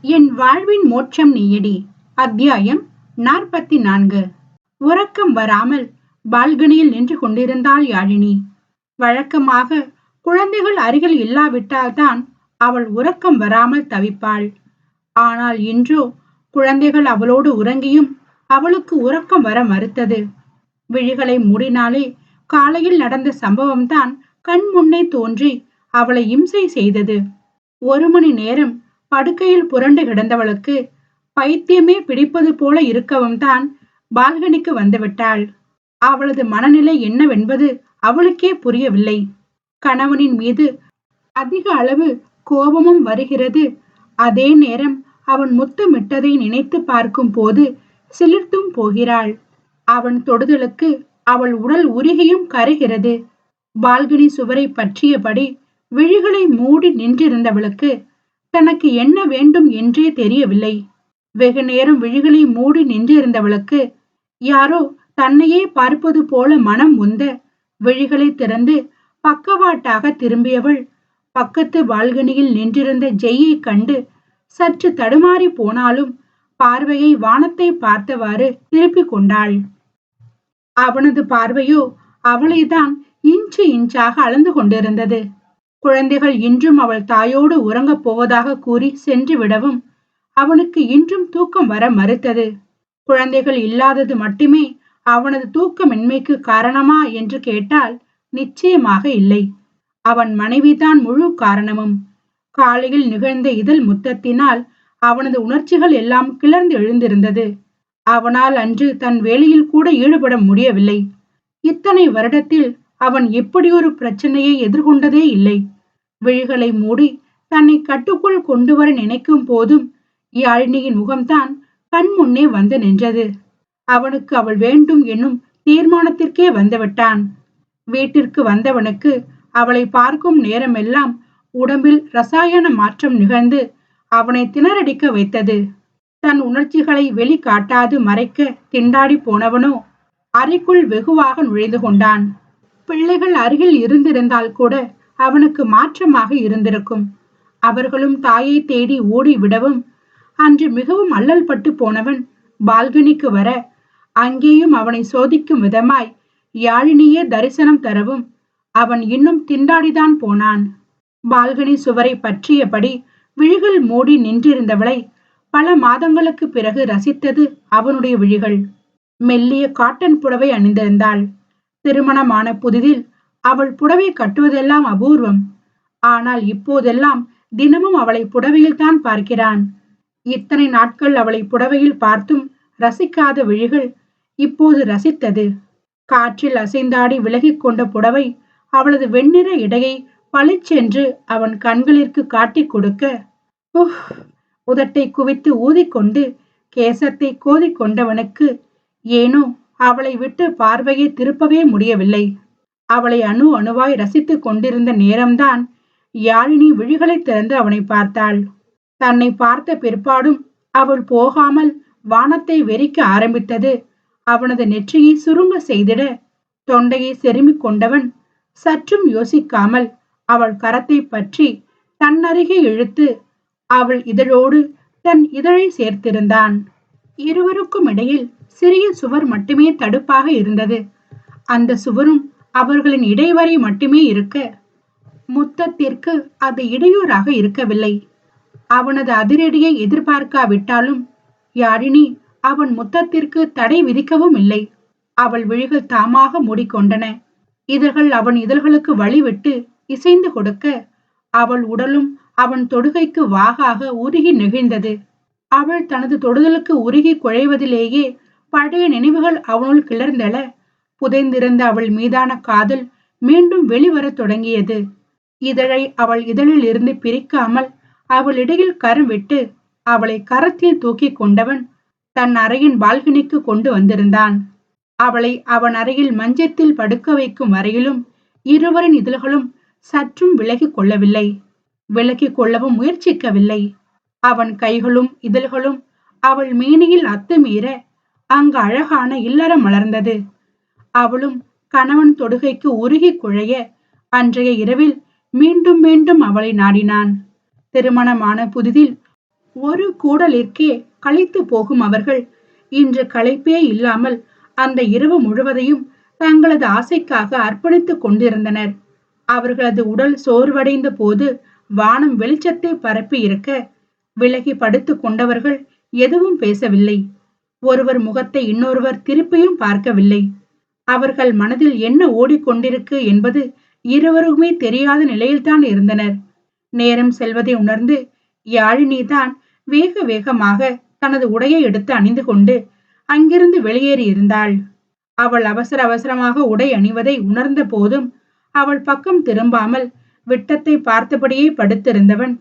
என் வாழ்வின் மோட்சம் நீயடி. அத்தியாயம் 44. உறக்கம் வராமல் பால்கனியில் நின்று கொண்டிருந்தாள் யாழினி. வழக்கமாக குழந்தைகள் அருகில் இல்லாவிட்டால்தான் அவள் உறக்கம் வராமல் தவிப்பாள். ஆனால் இன்றோ குழந்தைகள் அவளோடு உறங்கியும் அவளுக்கு உறக்கம் வர மறுத்தது. விழிகளை மூடினாலே காலையில் நடந்த சம்பவம்தான் கண் முன்னே தோன்றி அவளை இம்சை செய்தது. 1 மணி நேரம் படுக்கையில் புரண்டு கிடந்தவளுக்கு பைத்தியமே பிடிப்பது போல இருக்கவும் தான் பால்கனிக்கு வந்துவிட்டாள். அவளது மனநிலை என்னவென்பது அவளுக்கே புரியவில்லை. கணவனின் மீது அதிக அளவு கோபமும் வருகிறது. அதே நேரம் அவன் முத்தமிட்டதை நினைத்து பார்க்கும் போது சிலிர்த்தும் போகிறாள். அவன் தொடுதலுக்கு அவள் உடல் உருகியும் கரைகிறது. பால்கனி சுவரை பற்றியபடி விழிகளை மூடி நின்றிருந்தவளுக்கு தனக்கு என்ன வேண்டும் என்றே தெரியவில்லை. வெகு நேரம் விழிகளை மூடி நின்றிருந்தவளுக்கு யாரோ தன்னையே பார்ப்பது போல மனம் உந்த விழிகளை திறந்து பக்கவாட்டாக திரும்பியவள் பக்கத்து பால்கனியில் நின்றிருந்த ஜெய்யை கண்டு சற்று தடுமாறி போனாலும் பார்வையை வானத்தை பார்த்தவாறு திருப்பிக் கொண்டாள். அவனது பார்வையோ அவளைதான் இன்ச்சு இன்ச்சாக அளந்து கொண்டிருந்தது. குழந்தைகள் இன்றும் அவள் தாயோடு உறங்கப் போவதாக கூறி சென்று விடவும் அவனுக்கு இன்றும் தூக்கம் வர மறுத்தது. குழந்தைகள் இல்லாதது மட்டுமே அவனது தூக்கமின்மைக்கு காரணமா என்று கேட்டால் நிச்சயமாக இல்லை. அவன் மனைவிதான் முழு காரணமும். காலையில் நிகழ்ந்த இதழ் முத்தத்தினால் அவனது உணர்ச்சிகள் எல்லாம் கிளர்ந்து எழுந்திருந்தது. அவனால் அன்று தன் வேலையில் கூட ஈடுபட முடியவில்லை. இத்தனை வருடத்தில் அவன் இப்படியொரு பிரச்சனையை எதிர்கொண்டதே இல்லை. விழிகளை மூடி தன்னை கட்டுக்குள் கொண்டு வர நினைக்கும் போதும் யாழினியின் முகம்தான் கண் முன்னே வந்து நின்றது. அவனுக்கு அவள் வேண்டும் என்னும் தீர்மானத்திற்கே வந்துவிட்டான். வீட்டிற்கு வந்தவனுக்கு அவளை பார்க்கும் நேரமெல்லாம் உடம்பில் ரசாயன மாற்றம் நிகழ்ந்து அவனை திணறடிக்க வைத்தது. தன் உணர்ச்சிகளை வெளிக்காட்டாது மறைக்க திண்டாடி போனவனோ அறைக்குள் வெகுவாக நுழைந்து கொண்டான். பிள்ளைகள் அருகில் இருந்திருந்தால் கூட அவனுக்கு மாற்றமாக இருந்திருக்கும். அவர்களும் தாயை தேடி ஓடி விடவும் அன்று மிகவும் அல்லல் பட்டு போனவன் பால்கனிக்கு வர அங்கேயும் அவனை சோதிக்கும் விதமாய் யாழினியே தரிசனம் தரவும் அவன் இன்னும் திண்டாடிதான் போனான். பால்கனி சுவரை பற்றியபடி விழிகள் மூடி நின்றிருந்தவளை பல மாதங்களுக்கு பிறகு ரசித்தது அவனுடைய விழிகள். மெல்லிய காட்டன் புடவை அணிந்திருந்தாள். திருமணமான புதிதில் அவள் புடவை கட்டுவதெல்லாம் அபூர்வம். ஆனால் இப்போதெல்லாம் தினமும் அவளை புடவையில் தான் பார்க்கிறான். இத்தனை நாட்கள் அவளை புடவையில் பார்த்தும் ரசிக்காத விழிகள் இப்போது ரசித்தது. காற்றில் அசைந்தாடி விலகிக் கொண்ட புடவை அவளது வெண்ணிற இடையை பளிச்சென்று அவன் கண்களிற்கு காட்டிக் கொடுக்க உதட்டை குவித்து ஊதிக்கொண்டு கேசத்தை கோதிக் கொண்டவனுக்கு ஏனோ அவளை விட்டு பார்வையை திருப்பவே முடியவில்லை. அவளை அணு அணுவாய் ரசித்துக் கொண்டிருந்த நேரம்தான் யாழினி விழிகளை திறந்து அவனை பார்த்தாள். தன்னை பார்த்த பிற்பாடும் அவள் போகாமல் வானத்தை வெறிக்க ஆரம்பித்தது அவனது நெற்றியை சுருங்க செய்திட தொண்டையை செருமிக் கொண்டவன் சற்றும் யோசிக்காமல் அவள் கரத்தை பற்றி தன்னருகே இழுத்து அவள் இதழோடு தன் இதழை சேர்த்திருந்தான். இருவருக்கும் இடையில் சிறிய சுவர் மட்டுமே தடுப்பாக இருந்தது. அந்த சுவரும் அவர்களின் இடைவரை மட்டுமே இருக்க முத்தத்திற்கு அது இடையூறாக இருக்கவில்லை. அவனது அதிரடியை எதிர்பார்க்காவிட்டாலும் யாழினி அவன் முத்தத்திற்கு தடை விதிக்கவும் இல்லை. அவள் விழிகள் தாமாக மூடிக்கொண்டன. இதழ்கள் அவன் இதழ்களுக்கு வழிவிட்டு இசைந்து கொடுக்க அவள் உடலும் அவன் தொடுகைக்கு வாகாக உருகி நெகிழ்ந்தது. அவள் தனது தொடுதலுக்கு உருகி குழைவதிலேயே பழைய நினைவுகள் அவனுள் கிளர்ந்தெழ புதைந்திருந்த அவள் மீதான காதல் மீண்டும் வெளிவரத் தொடங்கியது. இதழை அவள் இதழில் இருந்து பிரிக்காமல் அவள் இடையில் கரம் விட்டு அவளை கரத்தில் தூக்கி கொண்டவன் தன் அறையின் பால்கனிக்கு கொண்டு வந்திருந்தான். அவளை அவன் அறையில் மஞ்சத்தில் படுக்க வைக்கும் வரையிலும் இருவரின் இதழ்களும் சற்றும் விலகிக் கொள்ளவில்லை. விலகிக் கொள்ளவும் முயற்சிக்கவில்லை. அவன் கைகளும் இதழ்களும் அவள் மேனியில் அத்துமீற அங்கு அழகான இல்லறம் மலர்ந்தது. அவளும் கணவன் தொடுகைக்கு உருகி குழைய அன்றைய இரவில் மீண்டும் மீண்டும் அவளை நாடினான். திருமணமான புதிதில் ஒரு கூடலிற்கே களைத்து போகும் அவர்கள் இன்று களைப்பே இல்லாமல் அந்த இரவு முழுவதையும் தங்களது ஆசைக்காக அர்ப்பணித்துக் கொண்டிருந்தனர். அவர்களது உடல் சோர்வடைந்த போது வானம் வெளிச்சத்தை பரப்பி இருக்க விலகி படுத்துக் கொண்டவர்கள் எதுவும் பேசவில்லை. ஒருவர் முகத்தை இன்னொருவர் திருப்பியும் பார்க்கவில்லை. அவர்கள் மனதில் என்ன ஓடிக்கொண்டிருக்கு என்பது இருவருமே தெரியாத நிலையில்தான் இருந்தனர். நேரம் செல்வதை உணர்ந்து யாழினி தான் வேக வேகமாக தனது உடையை எடுத்து அணிந்து கொண்டு அங்கிருந்து வெளியேறி இருந்தாள். அவள் அவசர அவசரமாக உடை அணிவதை உணர்ந்த போதும் அவள் பக்கம் திரும்பாமல் விட்டத்தை பார்த்தபடியே படுத்திருந்தவன்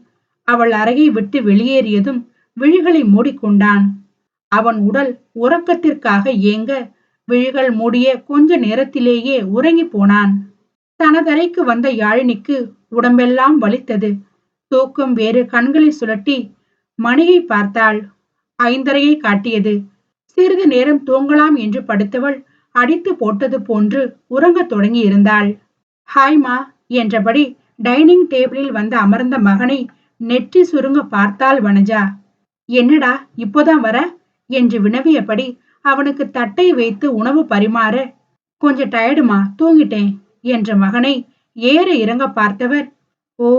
அவள் அறையை விட்டு வெளியேறியதும் விழிகளை மூடிக்கொண்டான். அவன் உடல் உறக்கத்திற்காக ஏங்க விழிகள் மூடிய கொஞ்ச நேரத்திலேயே உறங்கி போனான். தனதறைக்கு வந்த யாழினிக்கு உடம்பெல்லாம் வலித்தது. தூக்கம் வேறு கண்களை சுழட்டி மணியை பார்த்தாள். 5:30 காட்டியது. சிறிது நேரம் தூங்கலாம் என்று படுத்தவள் அடித்து போட்டது போன்று உறங்கத் தொடங்கி இருந்தாள். ஹாய்மா என்றபடி டைனிங் டேபிளில் வந்து அமர்ந்த மகனை நெற்றி சுருங்க பார்த்தாள் வனஜா. என்னடா இப்போதான் வர என்று வினவியபடி அவனுக்கு தட்டை வைத்து உணவு பரிமாற, கொஞ்சம் டயர்டுமா, தூங்கிட்டேன் என்ற மகனை ஏற இறங்க பார்த்தவர் ஓ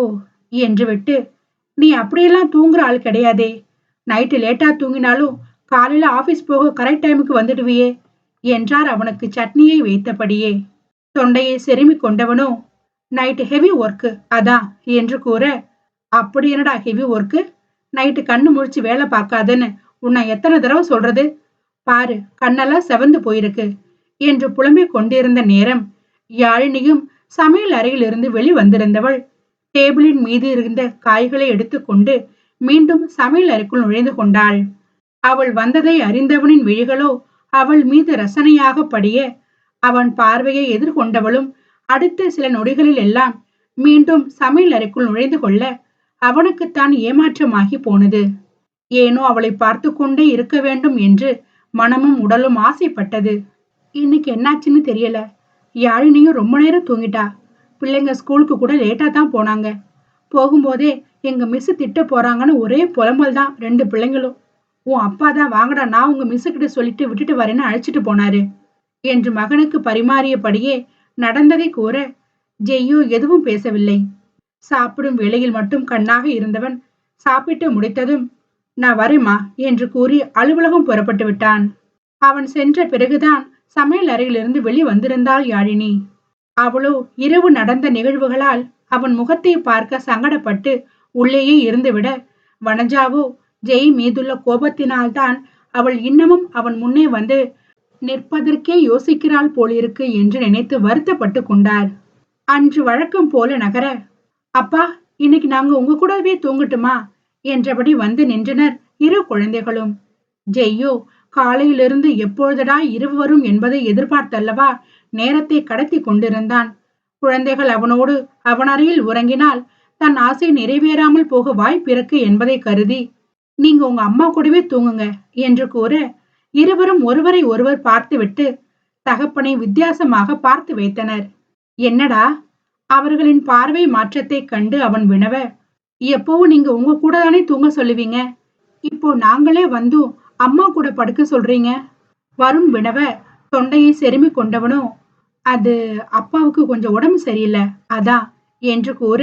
என்று விட்டு, நீ அப்படியெல்லாம் தூங்குற ஆள் கிடையாதே, நைட்டு லேட்டா தூங்கினாலும் காலையில ஆபீஸ் போக கரெக்ட் டைமுக்கு வந்துடுவியே என்றார் அவனுக்கு சட்னியை வைத்தபடியே. தொண்டையை செருமி கொண்டவனோ, நைட்டு ஹெவி ஒர்க்கு அதான் என்று கூற, அப்படி என்னடா ஹெவி ஒர்க்கு, நைட்டு கண்ணு முழிச்சு வேலை பார்க்காதன்னு உன்னை எத்தனை தடவை சொல்றது, பாரு கண்ணெல்லாம் செவந்து போயிருக்கு என்று புலம்பிக் கொண்டிருந்த நேரம் யாழினியும் சமையல் அறையில் இருந்து வெளி வந்திருந்தவள் டேபிளின் மீது இருந்த காய்களை எடுத்துக்கொண்டு மீண்டும் சமையல் அறைக்குள் நுழைந்து கொண்டாள். அவள் வந்ததை அறிந்தவனின் விழிகளோ அவள் மீது ரசனையாக படிய அவன் பார்வையை எதிர்கொண்டவளும் அடுத்த சில நொடிகளில் எல்லாம் மீண்டும் சமையல் அறைக்குள் நுழைந்து கொள்ள அவனுக்குத்தான் ஏமாற்றமாகி போனது. ஏனோ அவளை பார்த்து கொண்டே இருக்க வேண்டும் என்று மனமும் உடலும் ஆசைப்பட்டது. இன்னைக்கு என்னாச்சுன்னு தெரியல, யாழினியும் ரொம்ப நேரம் தூங்கிட்டா. பிள்ளைங்க ஸ்கூலுக்கு கூட லேட்டா தான் போனாங்க. போகும்போதே எங்க மிஸ் திட்ட போறாங்கன்னு ஒரே புலம்பல் தான் 2 பிள்ளைங்களும். உன் அப்பா தான் வாங்கடா நான் உங்க மிஸ்ஸு கிட்ட சொல்லிட்டு விட்டுட்டு வரேன்னு அழைச்சிட்டு போனாரு என்று மகனுக்கு பரிமாறியபடியே நடந்ததை கூற ஜெய்யோ எதுவும் பேசவில்லை. சாப்பிடும் வேளையில் மட்டும் கண்ணாக இருந்தவன் சாப்பிட்டு முடித்ததும் நான் வரேம்மா என்று கூறி அலுவலகம் புறப்பட்டு விட்டான். அவன் சென்ற பிறகுதான் சமையல் அறையிலிருந்து வெளி வந்திருந்தாள் யாழினி. அவளோ இரவு நடந்த நிகழ்வுகளால் அவன் முகத்தை பார்க்க சங்கடப்பட்டு உள்ளேயே இருந்துவிட, வனஜாவோ ஜெய் மீதுள்ள கோபத்தினால்தான் அவள் இன்னமும் அவன் முன்னே வந்து நிற்பதற்கே யோசிக்கிறாள் போலிருக்கு என்று நினைத்து வருத்தப்பட்டு கொண்டார். அன்று வழக்கம் போல நகர, அப்பா இன்னைக்கு நாங்க உங்க கூடவே தூங்கட்டுமா என்றபடி வந்து நின்றனர் 2 குழந்தைகளும். ஜெய்யோ காலையிலிருந்து எப்பொழுதடா இரவு வரும் என்பதை எதிர்பார்த்தல்லவா நேரத்தை கடத்தி கொண்டிருந்தான். குழந்தைகள் அவனோடு அவன் அறையில் உறங்கினால் தன் ஆசை நிறைவேறாமல் போக வாய்ப்பிருக்கு என்பதை கருதி, நீங்க உங்க அம்மா கூடவே தூங்குங்க என்று கூற இருவரும் ஒருவரை ஒருவர் பார்த்துவிட்டு தகப்பனை வித்தியாசமாக பார்த்து வைத்தனர். என்னடா? அவர்களின் பார்வை மாற்றத்தை கண்டு அவன் வினவ, எப்பவும் நீங்க உங்க கூட தானே தூங்க சொல்லுவீங்க, இப்போ நாங்களே வந்து அம்மா கூட படுக்க சொல்றீங்க? வருண் வினவ தொண்டையை செருமி கொண்டவனோ, அது அப்பாவுக்கு கொஞ்சம் உடம்பு சரியில்லை அதான் என்று கூற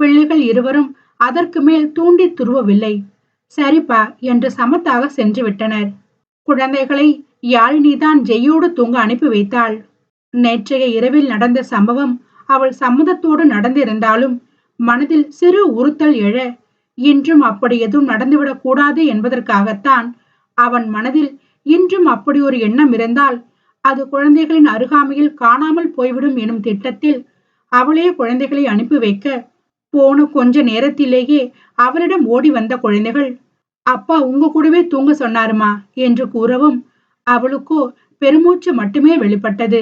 பிள்ளைகள் இருவரும் அதற்கு மேல் தூண்டி துருவவில்லை. சரிப்பா என்று சமத்தாக சென்று விட்டனர். குழந்தைகளை யாழினிதான் ஜெய்யோடு தூங்க அனுப்பி வைத்தாள். நேற்றைய இரவில் நடந்த சம்பவம் அவள் சம்மதத்தோடு நடந்திருந்தாலும் மனதில் சிறு உறுத்தல் எழ, இன்றும் அப்படி எதுவும் நடந்துவிடக் கூடாது என்பதற்காகத்தான் அவன் மனதில் இன்றும் அப்படி ஒரு எண்ணம் இருந்தால் அது குழந்தைகளின் அருகாமையில் காணாமல் போய்விடும் எனும் திட்டத்தில் அவளே குழந்தைகளை அனுப்பி வைக்க, போன கொஞ்ச நேரத்திலேயே அவளிடம் ஓடி வந்த குழந்தைகள் அப்பா உங்க கூடவே தூங்க சொன்னாருமா என்று கூறவும் அவளுக்கோ பெருமூச்சு மட்டுமே வெளிப்பட்டது.